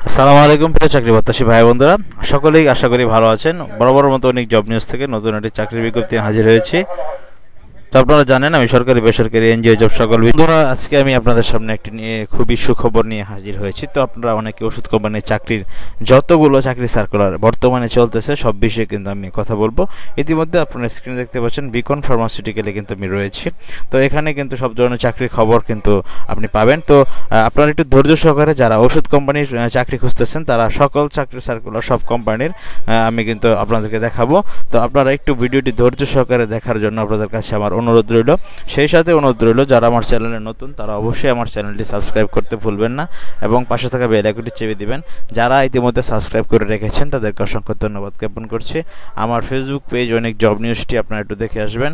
আসসালামু আলাইকুম প্রিয় চাকরি প্রত্যাশী ভাই বন্ধুরা, সকলেই আশা করি ভালো আছেন। বরাবর মতো অনেক জব নিউজ থেকে নতুন একটি চাকরির বিজ্ঞপ্তি হাজির হয়েছি। তো আপনারা জানেন আমি সরকারি বেসরকারি এনজিও জব সকল বন্ধুরা, আজকে আমি আপনাদের সামনে একটি নিয়ে খুবই সুখবর নিয়ে হাজির হয়েছি। তো আপনারা অনেকে ওষুধ কোম্পানির চাকরির যতগুলো চাকরি সার্কুলার বর্তমানে চলতেছে সব বিষয়ে কিন্তু আমি কথা বলবো। ইতিমধ্যে আপনারা স্ক্রিনে দেখতে পাচ্ছেন বিকন ফার্মাসিউটিক্যালে কিন্তু আমি রয়েছি। তো এখানে কিন্তু সব ধরনের চাকরির খবর কিন্তু আপনি পাবেন। তো আপনারা একটু ধৈর্য সহকারে যারা ওষুধ কোম্পানির চাকরি খুঁজতেছেন তারা সকল চাকরি সার্কুলার সব কোম্পানির আমি কিন্তু আপনাদেরকে দেখাবো। তো আপনারা একটু ভিডিওটি ধৈর্য সহকারে দেখার জন্য আপনাদের কাছে আমার অনুরোধ রইল। সেই সাথে অনুরোধ রইল যারা আমার চ্যানেলে নতুন তারা অবশ্যই আমার চ্যানেলটি সাবস্ক্রাইব করতে ভুলবেন না এবং পাশে থাকা বেল আইকনটি চেপে দিবেন। যারা ইতিমধ্যে সাবস্ক্রাইব করে রেখেছেন তাদেরকে অসংখ্য ধন্যবাদ জ্ঞাপন করছি। আমার ফেসবুক পেজ অনেক জব নিউজটি আপনারা একটু দেখে আসবেন,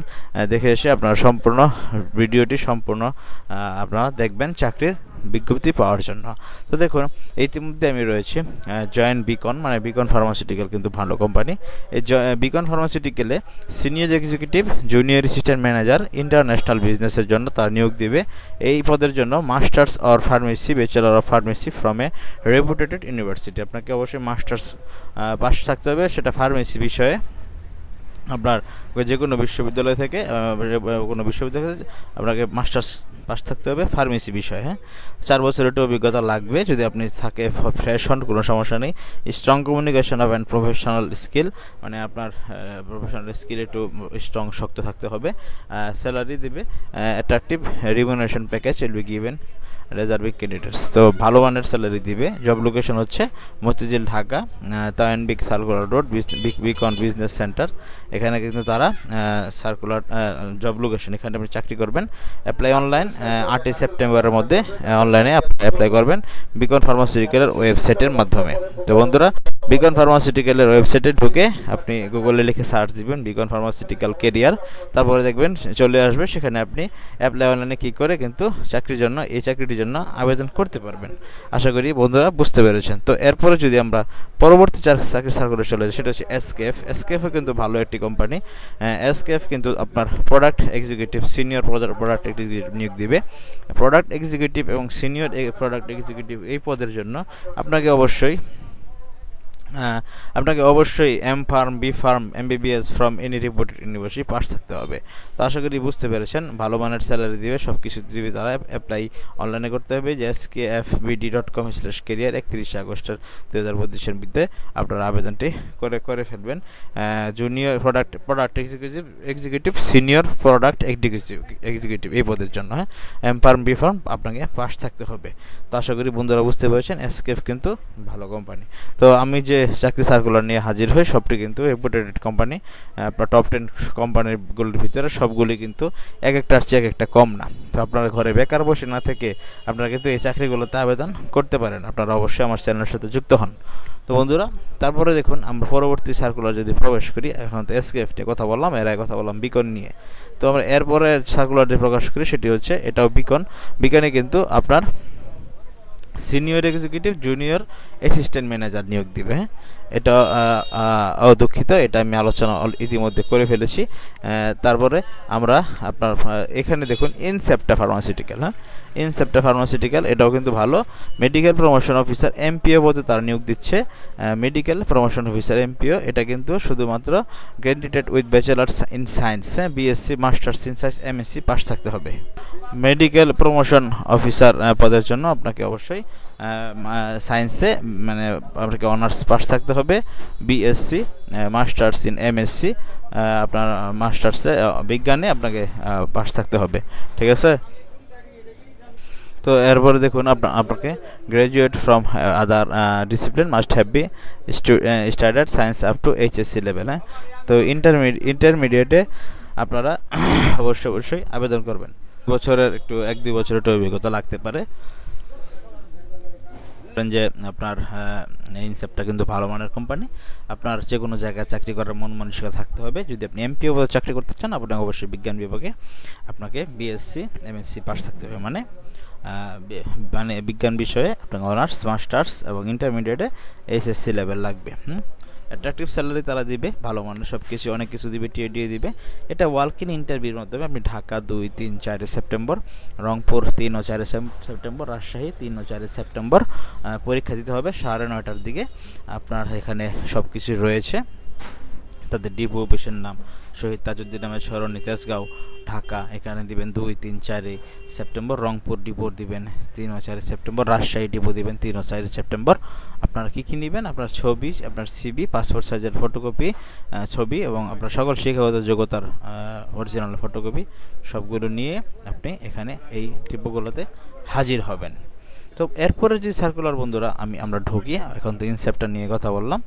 দেখে এসে আপনারা সম্পূর্ণ ভিডিওটি সম্পূর্ণ আপনারা দেখবেন চাকরির বিজ্ঞপ্তি পাওয়ার জন্য। তো দেখুন ইতিমধ্যে আমি রয়েছি জয়েন্ট বিকন, মানে বিকন ফার্মাসিউটিক্যাল কিন্তু ভালো কোম্পানি। এই বিকন ফার্মাসিউটিক্যালে senior executive junior assistant manager international বিজনেসের জন্য তার নিয়োগ দিবে। এই পদের জন্য masters or pharmacy bachelor of pharmacy from a reputed university. আপনাকে অবশ্যই মাস্টার্স পাস থাকতে হবে, সেটা ফার্মেসি বিষয়ে। আপনার যে কোনো বিশ্ববিদ্যালয় থেকে আপনাকে মাস্টার্স পাস থাকতে হবে ফার্মেসি বিষয়ে। হ্যাঁ, 4 বছরের একটু অভিজ্ঞতা লাগবে। যদি আপনি থাকে ফ্রেশ হন কোনো সমস্যা নেই। Strong communication of and professional skill, মানে আপনার প্রফেশনাল স্কিল একটু স্ট্রং শক্ত থাকতে হবে। স্যালারি দেবে, attractive remuneration package will be given deserving candidates. তো ভালো মানের স্যালারি দিবে। জব লোকেশন হচ্ছে মতিঝিল ঢাকা, তায়ানবিক circular road, Beacon business centre. এখানে কিন্তু তারা সার্কুলার জব লোকেশন, এখানে আপনি চাকরি করবেন। অ্যাপ্লাই অনলাইন 8ই সেপ্টেম্বরের মধ্যে অনলাইনে অ্যাপ্লাই করবেন বিকন ফার্মাসিউটিক্যালের ওয়েবসাইটের মাধ্যমে। তো বন্ধুরা, বিকন ফার্মাসিউটিক্যালের ওয়েবসাইটে ঢুকে আপনি গুগলে লিখে সার্চ দিবেন বিকন ফার্মাসিউটিক্যাল কেরিয়ার, তারপরে দেখবেন চলে আসবে। সেখানে আপনি অ্যাপ্লাই অনলাইনে ক্লিক করে কিন্তু চাকরির জন্য এই চাকরিটির জন্য আবেদন করতে পারবেন। আশা করি বন্ধুরা বুঝতে পেরেছেন। তো এরপরে যদি আমরা পরবর্তী চাকরি সার্কুলার চলে যাই, সেটা হচ্ছে এসকেএফ। এসকেএফও কিন্তু ভালো একটি কোম্পানি। এসকেএফ কিন্তু আপনার product executive senior product executive নিয়োগ দিবে। প্রোডাক্ট এক্সিকিউটিভ এবং সিনিয়র প্রোডাক্ট এক্সিকিউটিভ এই পদের জন্য আপনাকে অবশ্যই M pharm, B pharm, MBBS from any reported university pass থাকতে হবে। তো আশা করি বুঝতে পেরেছেন। ভালো মানের স্যালারি দিবে, সব কিছু দিবে। তারা অ্যাপ্লাই অনলাইনে করতে হবে যে skfbd.com/career 31 আগস্টের 2025-এর মধ্যে আপনারা আবেদনটি করে ফেলবেন। Junior product executive senior product executive এই পদের জন্য এম ফার্ম, বি ফার্ম আপনাকে পাস থাকতে হবে। তো আশা করি বন্ধুরা বুঝতে পেরেছেন। এসকেএফ কিন্তু ভালো কোম্পানি। তো আমি যে চাকরি সার্কুলার নিয়ে হাজির হই সবটি কিন্তু রেপুটেটেড কোম্পানি। আপনার টপ 10 কোম্পানিগুলির ভিতরে সবগুলি কিন্তু এক একটার চেয়ে এক একটা কম না। তো আপনারা ঘরে বেকার বসে না থেকে আপনারা কিন্তু এই চাকরিগুলোতে আবেদন করতে পারেন। আপনারা অবশ্যই আমার চ্যানেলের সাথে যুক্ত হন। তো বন্ধুরা, তারপরে দেখুন আমরা পরবর্তী সার্কুলার যদি প্রবেশ করি, এখন তো এসকেএফ নিয়ে কথা বললাম, এর আগে কথা বললাম বিকন নিয়ে। তো আমরা এরপরে সার্কুলারটি প্রকাশ করি, সেটি হচ্ছে এটাও বিকনে কিন্তু আপনার senior executive junior assistant manager নিয়োগ দিবে। এটা দুঃখিত, এটা আমি আলোচনা ইতিমধ্যে করে ফেলেছি। তারপরে আমরা আপনার এখানে দেখুন ইনসেপ্টা ফার্মাসিউটিক্যাল। ইনসেপ্টা ফার্মাসিউটিক্যাল এটাও কিন্তু ভালো। মেডিকেল প্রমোশন অফিসার এমপিও পদে তারা নিয়োগ দিচ্ছে। মেডিকেল প্রমোশন অফিসার এমপিও, এটা কিন্তু শুধুমাত্র graduated with bachelors in science, BSc, masters in science, MSc pass থাকতে হবে। মেডিকেল প্রমোশন অফিসার পদের জন্য আপনাকে অবশ্যই সায়েন্সে মানে আপনাকে অনার্স পাস থাকতে হবে। বিএসসি, মাস্টার্স ইন এমএসসি, আপনার মাস্টার্সে বিজ্ঞানে আপনাকে পাস থাকতে হবে। ঠিক আছে। তো এরপরে দেখুন আপনাকে graduate from other discipline must have B started science up to HSC level. তো ইন্টারমিডিয়েটে আপনারা অবশ্যই আবেদন করবেন। বছরের একটু 1-2 বছরের একটু অভিজ্ঞতা লাগতে পারে। যে আপনার ইনসেপ্টটা কিন্তু ভালো মানের কোম্পানি। আপনার যে কোনো জায়গায় চাকরি করার মন মানসিকতা থাকতে হবে। যদি আপনি এমপিও পদে চাকরি করতে চান আপনাকে অবশ্যই বিজ্ঞান বিভাগে আপনাকে বিএসসি, এমএসসি পাস থাকতে হবে। মানে বিজ্ঞান বিষয়ে আপনাকে অনার্স, মাস্টার্স এবং ইন্টারমিডিয়েটে এইচএসসি লেভেল লাগবে। অ্যাট্রাকটিভ স্যালারি তারা দিবে, ভালো মানের সব কিছু অনেক কিছু দিবে, টিএডিএ দিবে। এটা ওয়াক ইন ইন্টারভিউর মাধ্যমে আপনি ঢাকা 2, 3, 4 সেপ্টেম্বর, রংপুর 3 ও 4 সেপ্টেম্বর, রাজশাহী 3 ও 4 সেপ্টেম্বর পরীক্ষা দিতে হবে 9:30টার দিকে। আপনার এখানে সব কিছু রয়েছে, তাদের ডিপো অফিসের নাম শহীদ তাজউদ্দিন আহমেদ সরণি, তেজগাঁও, ঢাকা, এখানে দিবেন 2, 3, 4 সেপ্টেম্বর। রংপুর ডিপো দিবেন 3 ও 4 সেপ্টেম্বর। রাজশাহী ডিপো দিবেন 3 ও 4 সেপ্টেম্বর। আপনারা কী নেবেন? আপনার ছবি, আপনার সিবি, পাসপোর্ট সাইজের ফটোকপি ছবি এবং আপনার সকল শিক্ষাগত যোগ্যতার অরিজিনাল ফটোকপি সবগুলো নিয়ে আপনি এখানে এই ডিপোগুলোতে হাজির হবেন। তো এরপরে যে সার্কুলার বন্ধুরা আমরা ঢুকি, এখন তো ইনসেপ্টটা নিয়ে কথা বললাম।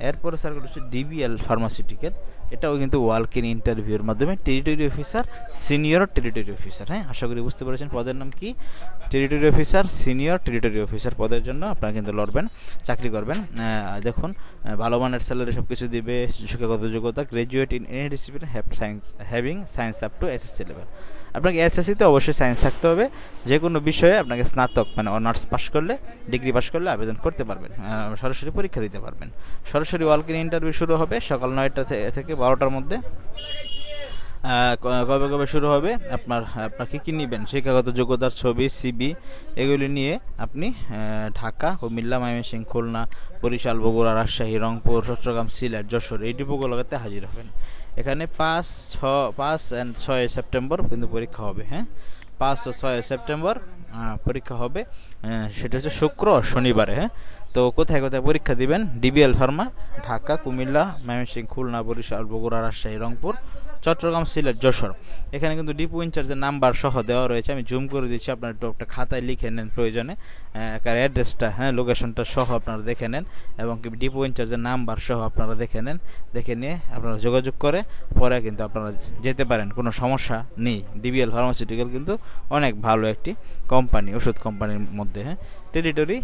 এরপরে সার্কুলার হচ্ছে ডিবিএল ফার্মাসিউটিক্যাল। এটাও কিন্তু ওয়াক ইন ইন্টারভিউর মাধ্যমে territory officer, senior territory officer. হ্যাঁ, আশা করি বুঝতে পেরেছেন পদের নাম কি, territory officer, senior territory officer পদের জন্য আপনারা কিন্তু লড়বেন, চাকরি করবেন। দেখুন, ভালো মানের স্যালারি সব কিছু দিবে, শিক্ষাগত যোগ্যতা graduate in any discipline having science up to SSC level. আপনাকে এসএসসিতে অবশ্যই সায়েন্স থাকতে হবে। যে কোনো বিষয়ে আপনাকে স্নাতক মানে অনার্স পাস করলে, ডিগ্রি পাস করলে আবেদন করতে পারবেন, সরাসরি পরীক্ষা দিতে পারবেন। সরাসরি ওয়াক ইন ইন্টারভিউ শুরু হবে সকাল 9টা থেকে 12টার মধ্যে। কবে কবে শুরু হবে? আপনার কী নেবেন? শিক্ষাগত যোগ্যতার ছবি, সিবি এগুলি নিয়ে আপনি ঢাকা, কুমিল্লা, ময়মনসিংহ, খুলনা, বরিশাল, বগুড়া, রাজশাহী, রংপুর, চট্টগ্রাম, সিলেট, যশোর এই ডিপোগুলোতে হাজির হবেন। এখানে 5, 6 সেপ্টেম্বর কিন্তু পরীক্ষা হবে। হ্যাঁ, 5 ও 6 সেপ্টেম্বর পরীক্ষা হবে, সেটা হচ্ছে শুক্র শনিবারে। হ্যাঁ, তো কোথায় কোথায় পরীক্ষা দিবেন? DBL pharma, Dhaka, Comilla, Mymensingh, Khulna, Barisal, Bogra, Rajshahi, Rangpur, Chittagong, Sylhet, Jessore. এখানে কিন্তু ডিপো ইনচার্জের নাম্বার সহ দেওয়া রয়েছে, আমি জুম করে দিচ্ছি, আপনার একটু একটা খাতায় লিখে নেন প্রয়োজনে, কার অ্যাড্রেসটা, হ্যাঁ, লোকেশনটা সহ আপনারা দেখে নেন এবং ডিপো ইনচার্জের নাম্বার সহ আপনারা দেখে নেন। দেখে নিয়ে আপনারা যোগাযোগ করে পরে কিন্তু আপনারা যেতে পারেন, কোনো সমস্যা নেই। ডিবিএল ফার্মাসিউটিক্যাল কিন্তু অনেক ভালো একটি কোম্পানি, ওষুধ কোম্পানির মধ্যে। হ্যাঁ, territory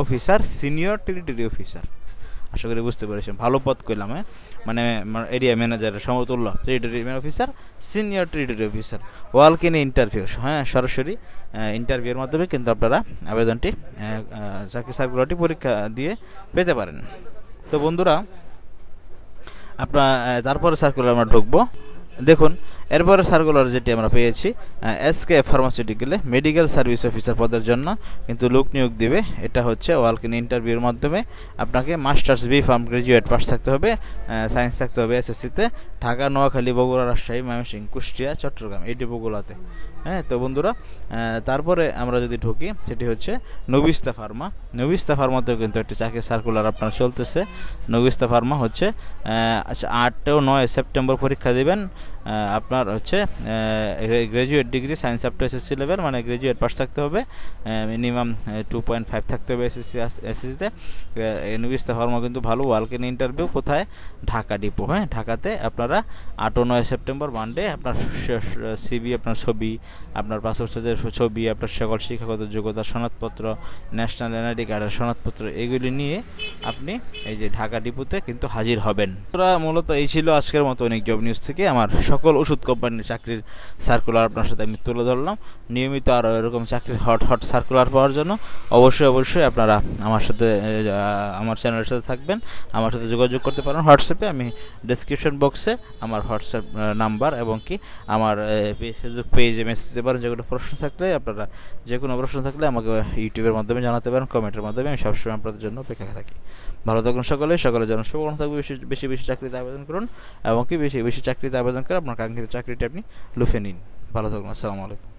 officer, senior territory officer, আশা করি বুঝতে পেরেছেন, ভালো পদ কইলাম। হ্যাঁ, মানে এরিয়া ম্যানেজারের সমতুল্য territory officer, senior territory officer, walk in interview. হ্যাঁ, সরাসরি ইন্টারভিউর মাধ্যমে কিন্তু আপনারা আবেদনটি, চাকরি সার্কুলারটি পরীক্ষা দিয়ে পেতে পারেন। তো বন্ধুরা, তারপরে সার্কুলার আমরা ঢুকবো। দেখুন, এরপরে সার্কুলার যেটি আমরা পেয়েছি, এসকে ফার্মাসিউটিক্যালে মেডিকেল সার্ভিস অফিসার পদের জন্য কিন্তু লোক নিয়োগ দিবে। এটা হচ্ছে ওয়াক ইন ইন্টারভিউর মাধ্যমে আপনাকে masters B pharm graduate pass থাকতে হবে, সায়েন্স থাকতে হবে এসএসসিতে, ঢাকা, নোয়াখালী, বগুড়া, রাজশাহী, ময়মনসিংহ, কুষ্টিয়া, চট্টগ্রাম এই ডিপোগুলোতে। হ্যাঁ, তো বন্ধুরা, তারপরে আমরা যদি ঢুকি, সেটি হচ্ছে নবিস্তা ফার্মা। নবিস্তা ফার্মাতেও কিন্তু একটি চাকরি সার্কুলার আপনার চলতেছে। নবিস্তা ফার্মা হচ্ছে 8 ও 9 সেপ্টেম্বর পরীক্ষা দেবেন। আপনার হচ্ছে graduate degree science up to SSC level, মানে গ্র্যাজুয়েট পাস থাকতে হবে, মিনিমাম 2.5 থাকতে হবে এসএসসিতে। নবিস্তা ফার্মা কিন্তু ভালো। ওয়াক ইন ইন্টারভিউ কোথায়? ঢাকা ডিপো। হ্যাঁ, ঢাকাতে আপনারা 8 ও 9 সেপ্টেম্বর মানডে আপনার সিবি, আপনার ছবি, আপনার পাসপোর্ট সাইজের ছবি, আপনার সকল শিক্ষাগত যোগ্যতা সনদপত্র, ন্যাশনাল এনআইডি কার্ডের সনদপত্র এগুলি নিয়ে আপনি এই যে ঢাকা ডিপোতে কিন্তু হাজির হবেন। মূলত এই ছিল আজকের মতো অনেক জব নিউজ থেকে আমার সকল ওষুধ কোম্পানির চাকরির সার্কুলার আপনার সাথে আমি তুলে ধরলাম। নিয়মিত আরও এরকম চাকরির হট সার্কুলার পাওয়ার জন্য অবশ্যই আপনারা আমার সাথে, আমার চ্যানেলের সাথে থাকবেন, আমার সাথে যোগাযোগ করতে পারেন হোয়াটসঅ্যাপে। আমি ডেসক্রিপশন বক্সে আমার হোয়াটসঅ্যাপ নাম্বার এবং কি আমার ফেসবুক পেজে মেসেজ দিতে পারেন। যেগুলো প্রশ্ন থাকলে আপনারা, যে কোনো প্রশ্ন থাকলে আমাকে ইউটিউবের মাধ্যমে জানাতে পারেন, কমেন্টের মাধ্যমে। আমি সবসময় আপনাদের জন্য অপেক্ষা থাকি। ভালো থাকুন সকলের জন্য শুভকামনা থাকবে। বেশি চাকরিতে আবেদন করুন এবং কি বেশি চাকরিতে আবেদন করে আপনার কাঙ্ক্ষিত চাকরিটি আপনি লুফে নিন। ভালো থাকুন। আসসালামু আলাইকুম।